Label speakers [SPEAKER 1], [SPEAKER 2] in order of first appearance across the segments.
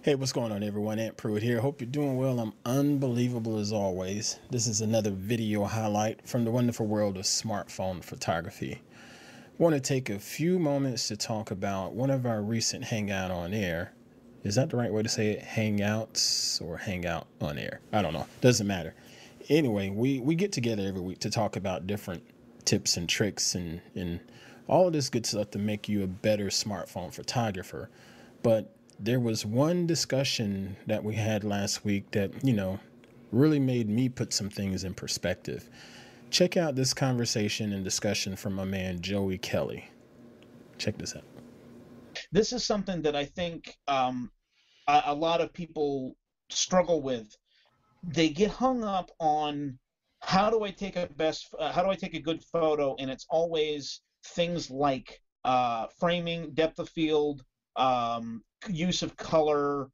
[SPEAKER 1] Hey, what's going on, everyone? Pruitt here. Hope you're doing well. I'm unbelievable as always. This is another video highlight from the wonderful world of smartphone photography. I want to take a few moments to talk about one of our recent hangout on air. Is that the right way to say it? Hangouts or hangout on air? I don't know. Doesn't matter. Anyway, we get together every week to talk about different tips and tricks and all of this good stuff to make you a better smartphone photographer. But there was one discussion that we had last week that, really made me put some things in perspective. Check out this conversation and discussion from my man, Kelley. Check this out.
[SPEAKER 2] This is something that I think a lot of people struggle with. They get hung up on how do I take a good photo, and it's always things like framing, depth of field, use of color,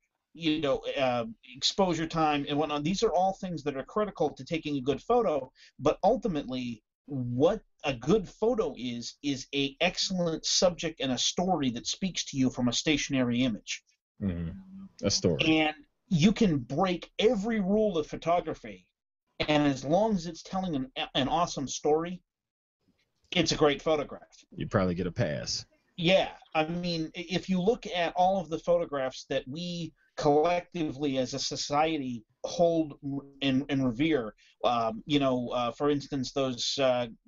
[SPEAKER 2] exposure time and whatnot. These are all things that are critical to taking a good photo, but ultimately what a good photo is a excellent subject and a story that speaks to you from a stationary image.
[SPEAKER 1] A story.
[SPEAKER 2] And you can break every rule of photography, and as long as it's telling an awesome story, it's a great photograph.
[SPEAKER 1] You probably get a pass.
[SPEAKER 2] Yeah, I mean, if you look at all of the photographs that we collectively as a society hold and revere, for instance, those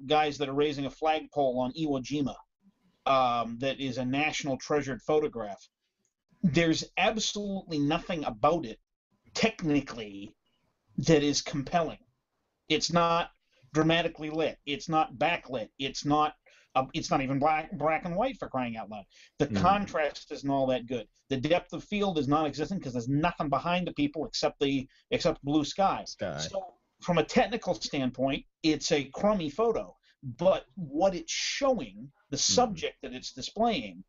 [SPEAKER 2] guys that are raising a flagpole on Iwo Jima, that is a national treasured photograph. There's absolutely nothing about it, technically, that is compelling. It's not dramatically lit. It's not backlit. It's not even black and white, for crying out loud. The contrast isn't all that good. The depth of field is non-existent because there's nothing behind the people except blue sky. So from a technical standpoint, it's a crummy photo. But what it's showing, the subject that it's displaying,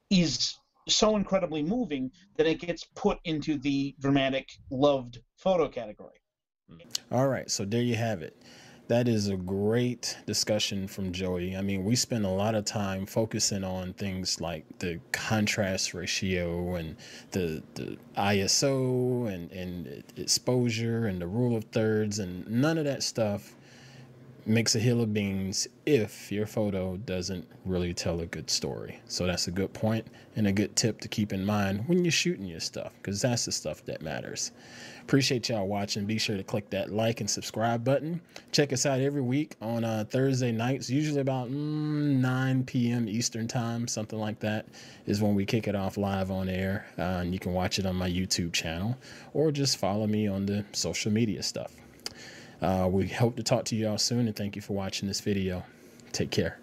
[SPEAKER 2] is so incredibly moving that it gets put into the dramatic, loved photo category.
[SPEAKER 1] All right, so there you have it. That is a great discussion from Joey. I mean, we spend a lot of time focusing on things like the contrast ratio and the ISO and exposure and the rule of thirds, and none of that stuff makes a hill of beans if your photo doesn't really tell a good story. So that's a good point and a good tip to keep in mind when you're shooting your stuff, because that's the stuff that matters. Appreciate y'all watching. Be sure to click that like and subscribe button. Check us out every week on Thursday nights, usually about 9 p.m. Eastern time, something like that is when we kick it off live on air. And you can watch it on my YouTube channel or just follow me on the social media stuff. We hope to talk to you all soon, and thank you for watching this video. Take care.